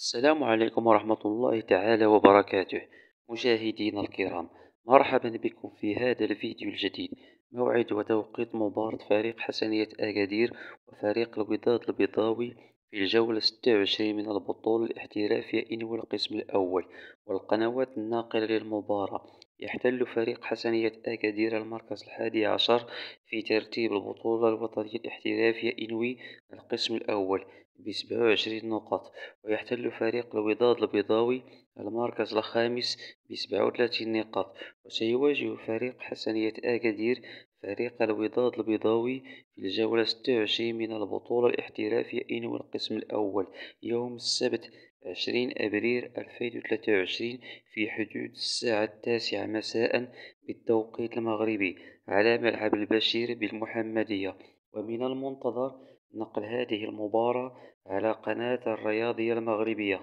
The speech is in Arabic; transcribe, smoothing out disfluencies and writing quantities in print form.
السلام عليكم ورحمة الله تعالى وبركاته. مشاهدينا الكرام، مرحبا بكم في هذا الفيديو الجديد. موعد وتوقيت مباراة فريق حسنية أكادير وفريق الوداد البيضاوي في الجولة 26 من البطولة الاحترافية إنوي القسم الأول. والقنوات الناقلة للمباراة: يحتل فريق حسنية أكادير المركز 11 في ترتيب البطولة الوطنية الاحترافية إنوي القسم الأول ب27 نقاط. ويحتل فريق الوداد البيضاوي المركز الخامس ب37 نقاط. وسيواجه فريق حسنية أكادير فريق الوداد البيضاوي في الجولة 26 من البطولة الاحترافية إنوي القسم الأول يوم السبت 20 أبريل 2023 في حدود الساعة 9 مساء بالتوقيت المغربي على ملعب البشير بالمحمدية. ومن المنتظر نقل هذه المباراة على قناة الرياضية المغربية.